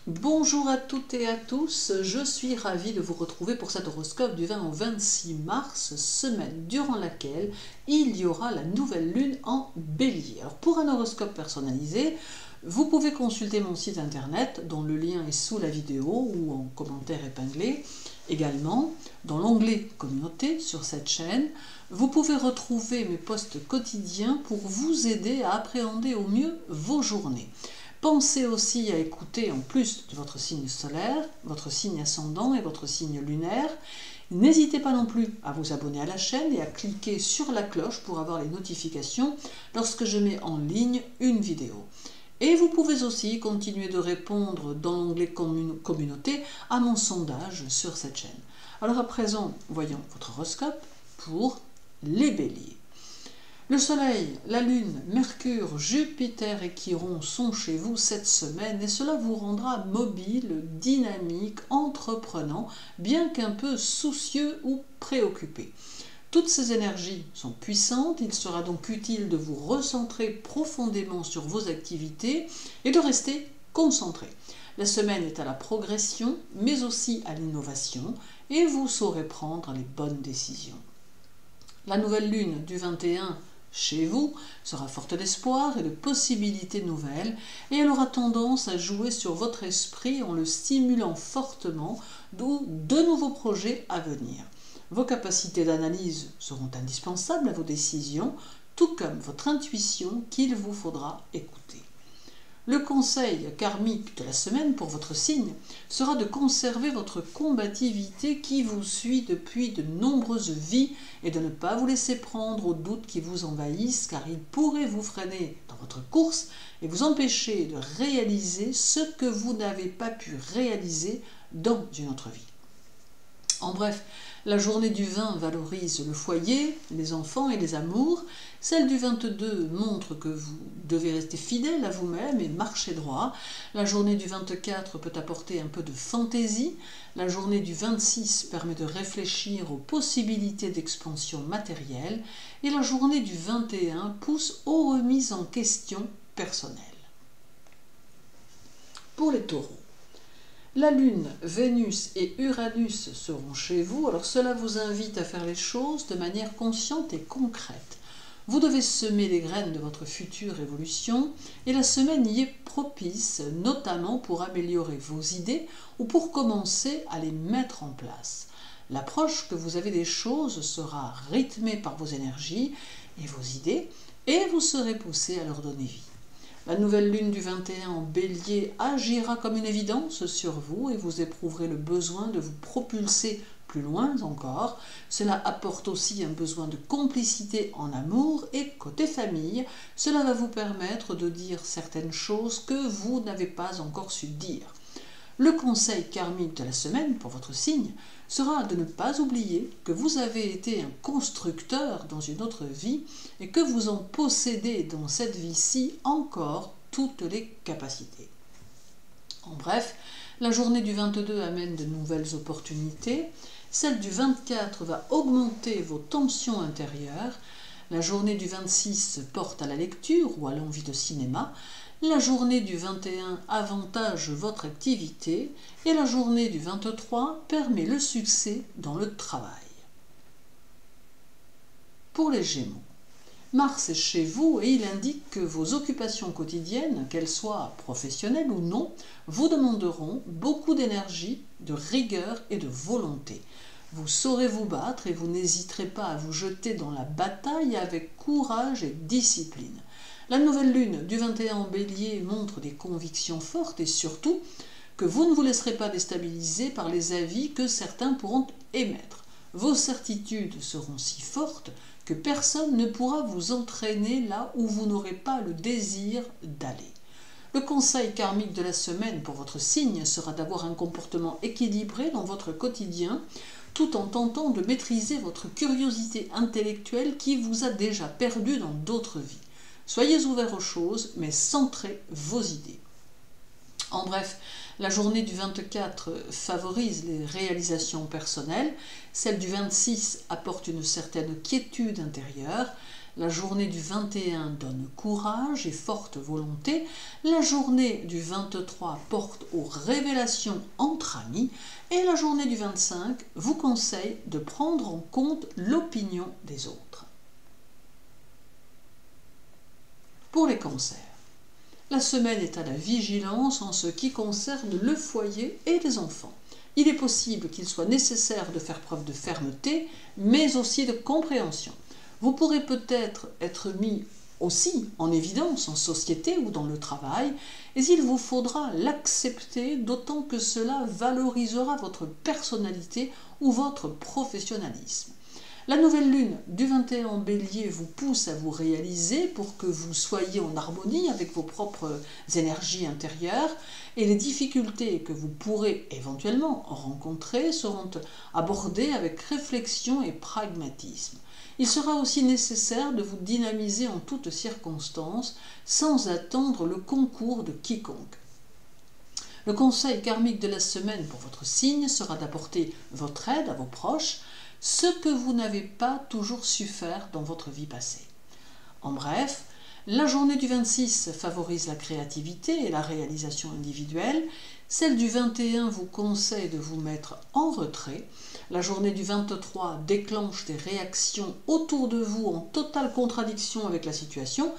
Bonjour à toutes et à tous, je suis ravie de vous retrouver pour cet horoscope du 20 au 26 mars, semaine durant laquelle il y aura la nouvelle lune en Bélier. Alors pour un horoscope personnalisé, vous pouvez consulter mon site internet dont le lien est sous la vidéo ou en commentaire épinglé. Également, dans l'onglet Communauté sur cette chaîne, vous pouvez retrouver mes posts quotidiens pour vous aider à appréhender au mieux vos journées. Pensez aussi à écouter, en plus de votre signe solaire, votre signe ascendant et votre signe lunaire. N'hésitez pas non plus à vous abonner à la chaîne et à cliquer sur la cloche pour avoir les notifications lorsque je mets en ligne une vidéo. Et vous pouvez aussi continuer de répondre dans l'onglet Communauté à mon sondage sur cette chaîne. Alors à présent, voyons votre horoscope pour les Béliers. Le Soleil, la Lune, Mercure, Jupiter et Chiron sont chez vous cette semaine et cela vous rendra mobile, dynamique, entreprenant, bien qu'un peu soucieux ou préoccupé. Toutes ces énergies sont puissantes, il sera donc utile de vous recentrer profondément sur vos activités et de rester concentré. La semaine est à la progression, mais aussi à l'innovation et vous saurez prendre les bonnes décisions. La nouvelle lune du 21 chez vous sera forte d'espoir et de possibilités nouvelles et elle aura tendance à jouer sur votre esprit en le stimulant fortement, d'où de nouveaux projets à venir. Vos capacités d'analyse seront indispensables à vos décisions, tout comme votre intuition qu'il vous faudra écouter. Le conseil karmique de la semaine pour votre signe sera de conserver votre combativité qui vous suit depuis de nombreuses vies et de ne pas vous laisser prendre aux doutes qui vous envahissent car ils pourraient vous freiner dans votre course et vous empêcher de réaliser ce que vous n'avez pas pu réaliser dans une autre vie. En bref, la journée du 20 valorise le foyer, les enfants et les amours. Celle du 22 montre que vous devez rester fidèle à vous-même et marcher droit. La journée du 24 peut apporter un peu de fantaisie. La journée du 26 permet de réfléchir aux possibilités d'expansion matérielle. Et la journée du 21 pousse aux remises en question personnelles. Pour les taureaux, la Lune, Vénus et Uranus seront chez vous, alors cela vous invite à faire les choses de manière consciente et concrète. Vous devez semer les graines de votre future évolution et la semaine y est propice, notamment pour améliorer vos idées ou pour commencer à les mettre en place. L'approche que vous avez des choses sera rythmée par vos énergies et vos idées et vous serez poussé à leur donner vie. La nouvelle lune du 21 en Bélier agira comme une évidence sur vous et vous éprouverez le besoin de vous propulser plus loin encore. Cela apporte aussi un besoin de complicité en amour et côté famille, cela va vous permettre de dire certaines choses que vous n'avez pas encore su dire. Le conseil karmique de la semaine pour votre signe sera de ne pas oublier que vous avez été un constructeur dans une autre vie et que vous en possédez dans cette vie-ci encore toutes les capacités. En bref, la journée du 22 amène de nouvelles opportunités, celle du 24 va augmenter vos tensions intérieures, la journée du 26 porte à la lecture ou à l'envie de cinéma, la journée du 21 avantage votre activité et la journée du 23 permet le succès dans le travail. Pour les Gémeaux, Mars est chez vous et il indique que vos occupations quotidiennes, qu'elles soient professionnelles ou non, vous demanderont beaucoup d'énergie, de rigueur et de volonté. Vous saurez vous battre et vous n'hésiterez pas à vous jeter dans la bataille avec courage et discipline. La nouvelle lune du 21 en Bélier montre des convictions fortes et surtout que vous ne vous laisserez pas déstabiliser par les avis que certains pourront émettre. Vos certitudes seront si fortes que personne ne pourra vous entraîner là où vous n'aurez pas le désir d'aller. Le conseil karmique de la semaine pour votre signe sera d'avoir un comportement équilibré dans votre quotidien tout en tentant de maîtriser votre curiosité intellectuelle qui vous a déjà perdu dans d'autres vies. Soyez ouverts aux choses, mais centrez vos idées. En bref, la journée du 24 favorise les réalisations personnelles, celle du 26 apporte une certaine quiétude intérieure, La journée du 21 donne courage et forte volonté. La journée du 23 porte aux révélations entre amis. Et la journée du 25 vous conseille de prendre en compte l'opinion des autres. Pour les cancers, la semaine est à la vigilance en ce qui concerne le foyer et les enfants. Il est possible qu'il soit nécessaire de faire preuve de fermeté, mais aussi de compréhension. Vous pourrez peut-être être mis aussi en évidence en société ou dans le travail, et il vous faudra l'accepter, d'autant que cela valorisera votre personnalité ou votre professionnalisme. La nouvelle lune du 21 en Bélier vous pousse à vous réaliser pour que vous soyez en harmonie avec vos propres énergies intérieures, et les difficultés que vous pourrez éventuellement rencontrer seront abordées avec réflexion et pragmatisme. Il sera aussi nécessaire de vous dynamiser en toutes circonstances sans attendre le concours de quiconque. Le conseil karmique de la semaine pour votre signe sera d'apporter votre aide à vos proches, ce que vous n'avez pas toujours su faire dans votre vie passée. En bref, la journée du 26 favorise la créativité et la réalisation individuelle. Celle du 21 vous conseille de vous mettre en retrait. La journée du 23 déclenche des réactions autour de vous en totale contradiction avec la situation.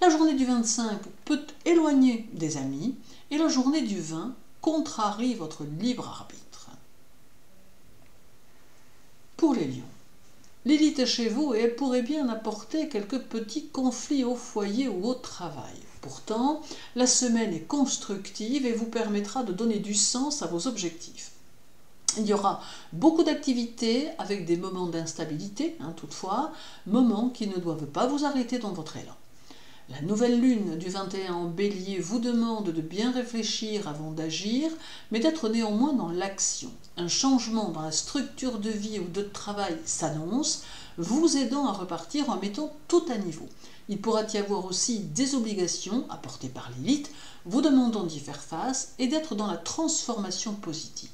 La journée du 25 peut éloigner des amis. Et la journée du 20 contrarie votre libre arbitre. Pour les lions, Lilith est chez vous et elle pourrait bien apporter quelques petits conflits au foyer ou au travail. Pourtant, la semaine est constructive et vous permettra de donner du sens à vos objectifs. Il y aura beaucoup d'activités avec des moments d'instabilité, toutefois, moments qui ne doivent pas vous arrêter dans votre élan. La nouvelle lune du 21 en Bélier vous demande de bien réfléchir avant d'agir, mais d'être néanmoins dans l'action. Un changement dans la structure de vie ou de travail s'annonce, vous aidant à repartir en mettant tout à niveau. Il pourra y avoir aussi des obligations apportées par Lilith, vous demandant d'y faire face et d'être dans la transformation positive.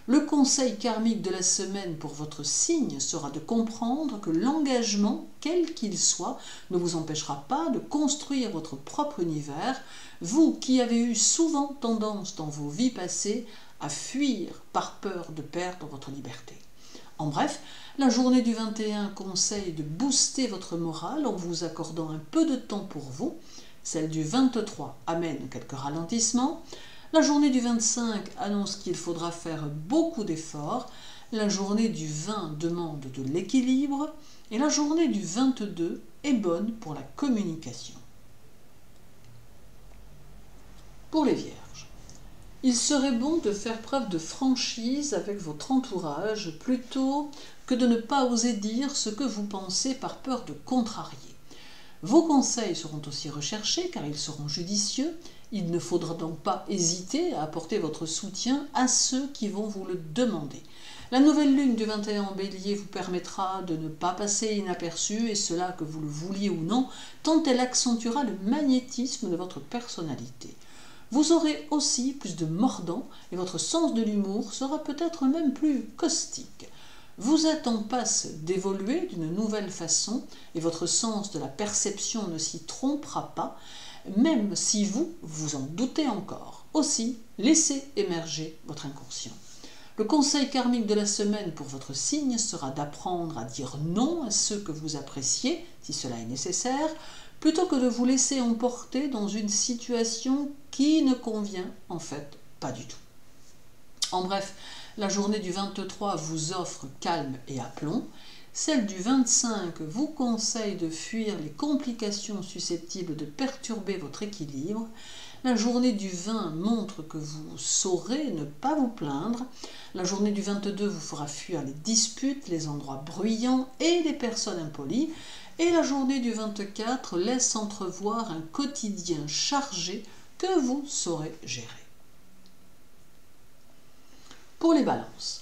Le conseil karmique de la semaine pour votre signe sera de comprendre que l'engagement, quel qu'il soit, ne vous empêchera pas de construire votre propre univers, vous qui avez eu souvent tendance dans vos vies passées à fuir par peur de perdre votre liberté. En bref, la journée du 21 conseille de booster votre morale en vous accordant un peu de temps pour vous. Celle du 23 amène quelques ralentissements. La journée du 25 annonce qu'il faudra faire beaucoup d'efforts. La journée du 20 demande de l'équilibre. Et la journée du 22 est bonne pour la communication. Pour les vierges, il serait bon de faire preuve de franchise avec votre entourage plutôt que de ne pas oser dire ce que vous pensez par peur de contrarier. Vos conseils seront aussi recherchés car ils seront judicieux. Il ne faudra donc pas hésiter à apporter votre soutien à ceux qui vont vous le demander. La nouvelle lune du 21 en Bélier vous permettra de ne pas passer inaperçu, et cela que vous le vouliez ou non, tant elle accentuera le magnétisme de votre personnalité. Vous aurez aussi plus de mordant et votre sens de l'humour sera peut-être même plus caustique. Vous êtes en passe d'évoluer d'une nouvelle façon et votre sens de la perception ne s'y trompera pas, même si vous en doutez encore. Aussi, laissez émerger votre inconscient. Le conseil karmique de la semaine pour votre signe sera d'apprendre à dire non à ceux que vous appréciez, si cela est nécessaire, plutôt que de vous laisser emporter dans une situation qui ne convient en fait pas du tout. En bref, la journée du 23 vous offre calme et aplomb. Celle du 25 vous conseille de fuir les complications susceptibles de perturber votre équilibre. La journée du 20 montre que vous saurez ne pas vous plaindre. La journée du 22 vous fera fuir les disputes, les endroits bruyants et les personnes impolies. Et la journée du 24 laisse entrevoir un quotidien chargé que vous saurez gérer. Pour les balances,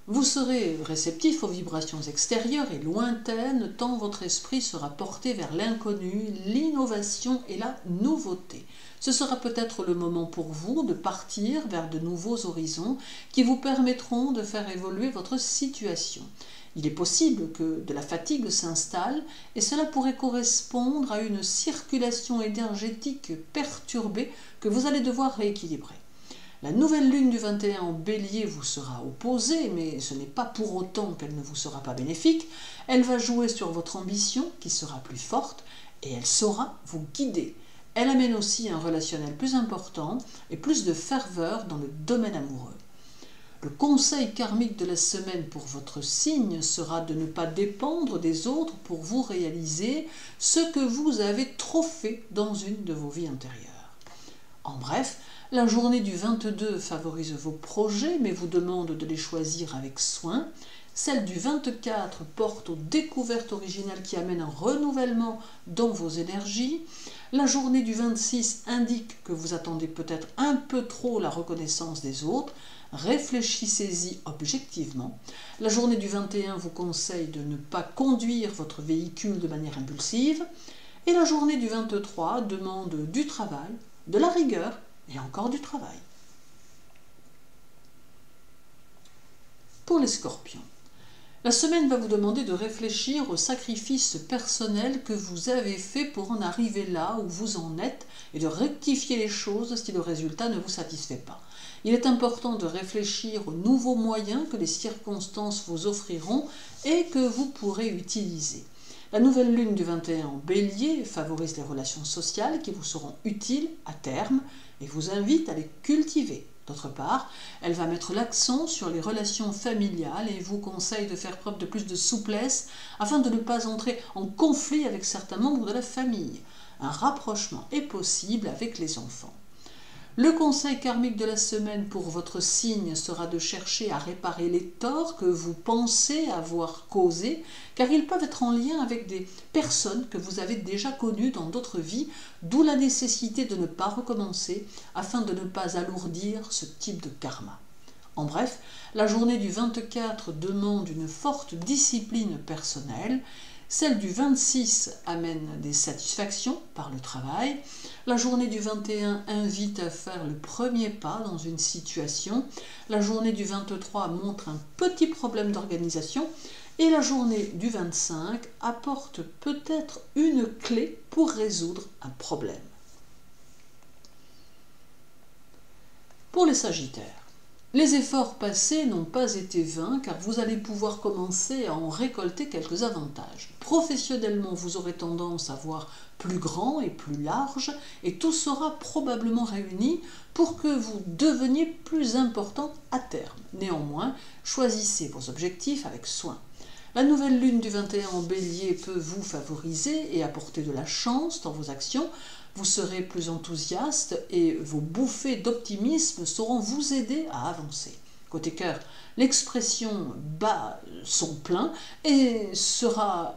vous serez réceptif aux vibrations extérieures et lointaines tant votre esprit sera porté vers l'inconnu, l'innovation et la nouveauté. Ce sera peut-être le moment pour vous de partir vers de nouveaux horizons qui vous permettront de faire évoluer votre situation. Il est possible que de la fatigue s'installe et cela pourrait correspondre à une circulation énergétique perturbée que vous allez devoir rééquilibrer. La nouvelle lune du 21 en Bélier vous sera opposée, mais ce n'est pas pour autant qu'elle ne vous sera pas bénéfique. Elle va jouer sur votre ambition qui sera plus forte et elle saura vous guider. Elle amène aussi un relationnel plus important et plus de ferveur dans le domaine amoureux. Le conseil karmique de la semaine pour votre signe sera de ne pas dépendre des autres pour vous réaliser ce que vous avez trop fait dans une de vos vies antérieures. En bref, la journée du 22 favorise vos projets mais vous demande de les choisir avec soin. Celle du 24 porte aux découvertes originales qui amènent un renouvellement dans vos énergies. La journée du 26 indique que vous attendez peut-être un peu trop la reconnaissance des autres. Réfléchissez-y objectivement. La journée du 21 vous conseille de ne pas conduire votre véhicule de manière impulsive. Et la journée du 23 demande du travail, de la rigueur et encore du travail. Pour les scorpions, la semaine va vous demander de réfléchir aux sacrifices personnels que vous avez faits pour en arriver là où vous en êtes et de rectifier les choses si le résultat ne vous satisfait pas. Il est important de réfléchir aux nouveaux moyens que les circonstances vous offriront et que vous pourrez utiliser. La nouvelle lune du 21 en Bélier favorise les relations sociales qui vous seront utiles à terme et vous invite à les cultiver. D'autre part, elle va mettre l'accent sur les relations familiales et vous conseille de faire preuve de plus de souplesse afin de ne pas entrer en conflit avec certains membres de la famille. Un rapprochement est possible avec les enfants. Le conseil karmique de la semaine pour votre signe sera de chercher à réparer les torts que vous pensez avoir causés, car ils peuvent être en lien avec des personnes que vous avez déjà connues dans d'autres vies, d'où la nécessité de ne pas recommencer afin de ne pas alourdir ce type de karma. En bref, la journée du 24 demande une forte discipline personnelle. Celle du 26 amène des satisfactions par le travail. La journée du 21 invite à faire le premier pas dans une situation. La journée du 23 montre un petit problème d'organisation. Et la journée du 25 apporte peut-être une clé pour résoudre un problème. Pour les Sagittaires, les efforts passés n'ont pas été vains car vous allez pouvoir commencer à en récolter quelques avantages. Professionnellement, vous aurez tendance à voir plus grand et plus large et tout sera probablement réuni pour que vous deveniez plus important à terme. Néanmoins, choisissez vos objectifs avec soin. La nouvelle lune du 21 en Bélier peut vous favoriser et apporter de la chance dans vos actions. Vous serez plus enthousiaste et vos bouffées d'optimisme sauront vous aider à avancer. Côté cœur, l'expression bat son plein et sera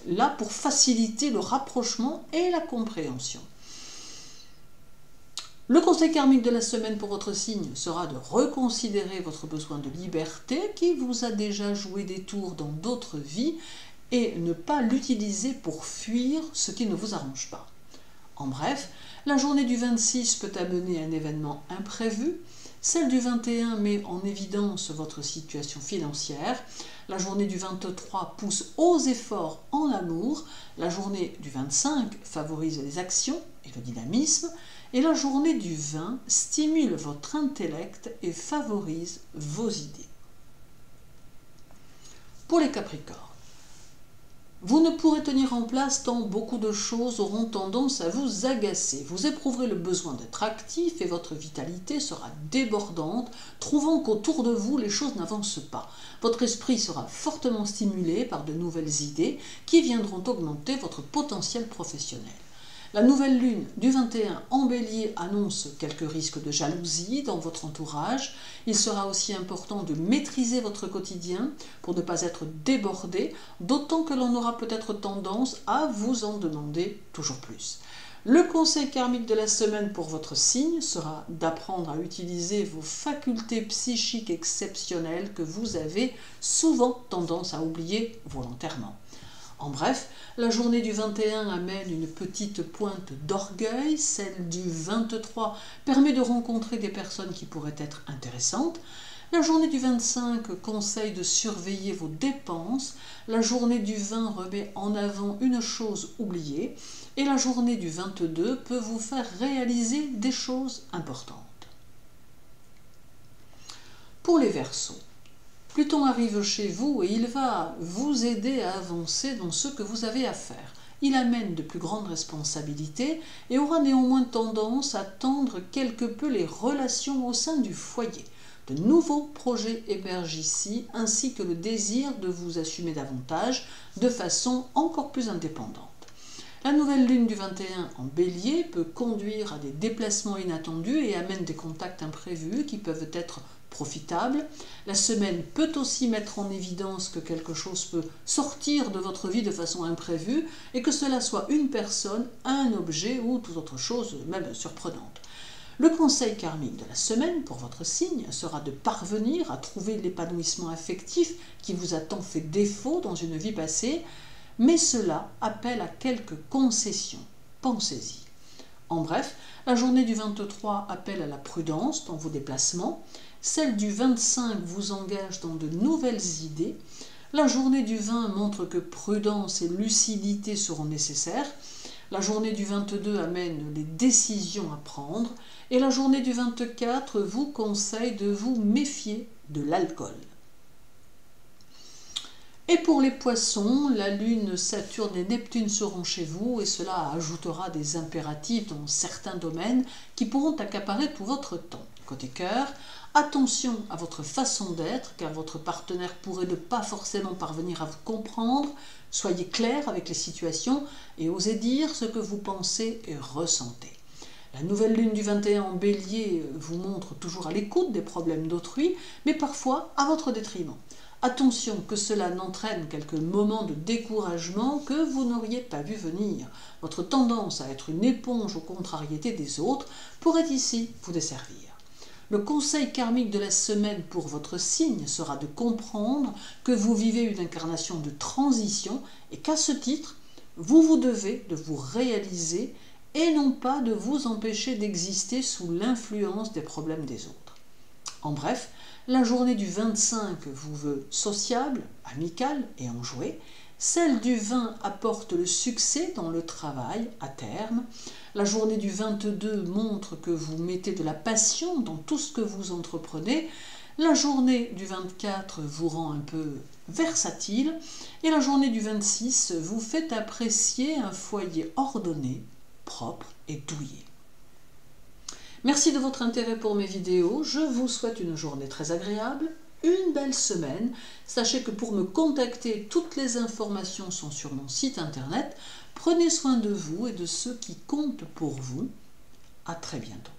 là pour faciliter le rapprochement et la compréhension. Le conseil karmique de la semaine pour votre signe sera de reconsidérer votre besoin de liberté qui vous a déjà joué des tours dans d'autres vies et ne pas l'utiliser pour fuir ce qui ne vous arrange pas. En bref, la journée du 26 peut amener un événement imprévu. Celle du 21 met en évidence votre situation financière. La journée du 23 pousse aux efforts en amour. La journée du 25 favorise les actions et le dynamisme. Et la journée du 20 stimule votre intellect et favorise vos idées. Pour les Capricornes, vous ne pourrez tenir en place tant beaucoup de choses auront tendance à vous agacer. Vous éprouverez le besoin d'être actif et votre vitalité sera débordante, trouvant qu'autour de vous les choses n'avancent pas. Votre esprit sera fortement stimulé par de nouvelles idées qui viendront augmenter votre potentiel professionnel. La nouvelle lune du 21 en Bélier annonce quelques risques de jalousie dans votre entourage. Il sera aussi important de maîtriser votre quotidien pour ne pas être débordé, d'autant que l'on aura peut-être tendance à vous en demander toujours plus. Le conseil karmique de la semaine pour votre signe sera d'apprendre à utiliser vos facultés psychiques exceptionnelles que vous avez souvent tendance à oublier volontairement. En bref, la journée du 21 amène une petite pointe d'orgueil, celle du 23 permet de rencontrer des personnes qui pourraient être intéressantes, La journée du 25 conseille de surveiller vos dépenses. La journée du 20 remet en avant une chose oubliée. Et la journée du 22 peut vous faire réaliser des choses importantes. Pour les Verseaux, Pluton arrive chez vous et il va vous aider à avancer dans ce que vous avez à faire. Il amène de plus grandes responsabilités et aura néanmoins tendance à tendre quelque peu les relations au sein du foyer. De nouveaux projets émergent ici, ainsi que le désir de vous assumer davantage de façon encore plus indépendante. La nouvelle lune du 21 en Bélier peut conduire à des déplacements inattendus et amène des contacts imprévus qui peuvent être profitables. La semaine peut aussi mettre en évidence que quelque chose peut sortir de votre vie de façon imprévue et que cela soit une personne, un objet ou toute autre chose, même surprenante. Le conseil karmique de la semaine pour votre signe sera de parvenir à trouver l'épanouissement affectif qui vous a tant fait défaut dans une vie passée, mais cela appelle à quelques concessions. Pensez-y. En bref, la journée du 23 appelle à la prudence dans vos déplacements. Celle du 25 vous engage dans de nouvelles idées. La journée du 20 montre que prudence et lucidité seront nécessaires. La journée du 22 amène les décisions à prendre. Et la journée du 24 vous conseille de vous méfier de l'alcool. Et pour les poissons, la Lune, Saturne et Neptune seront chez vous et cela ajoutera des impératifs dans certains domaines qui pourront accaparer tout votre temps. Côté cœur, attention à votre façon d'être car votre partenaire pourrait ne pas forcément parvenir à vous comprendre. Soyez clair avec les situations et osez dire ce que vous pensez et ressentez. La nouvelle lune du 21 en Bélier vous montre toujours à l'écoute des problèmes d'autrui, mais parfois à votre détriment. Attention que cela n'entraîne quelques moments de découragement que vous n'auriez pas vu venir. Votre tendance à être une éponge aux contrariétés des autres pourrait ici vous desservir. Le conseil karmique de la semaine pour votre signe sera de comprendre que vous vivez une incarnation de transition et qu'à ce titre, vous devez de vous réaliser et non pas de vous empêcher d'exister sous l'influence des problèmes des autres. En bref, la journée du 25 vous veut sociable, amicale et enjouée. Celle du 20 apporte le succès dans le travail à terme. La journée du 22 montre que vous mettez de la passion dans tout ce que vous entreprenez. La journée du 24 vous rend un peu versatile. Et la journée du 26 vous fait apprécier un foyer ordonné, propre et douillet. Merci de votre intérêt pour mes vidéos. Je vous souhaite une journée très agréable, une belle semaine. Sachez que pour me contacter, toutes les informations sont sur mon site internet. Prenez soin de vous et de ceux qui comptent pour vous. À très bientôt.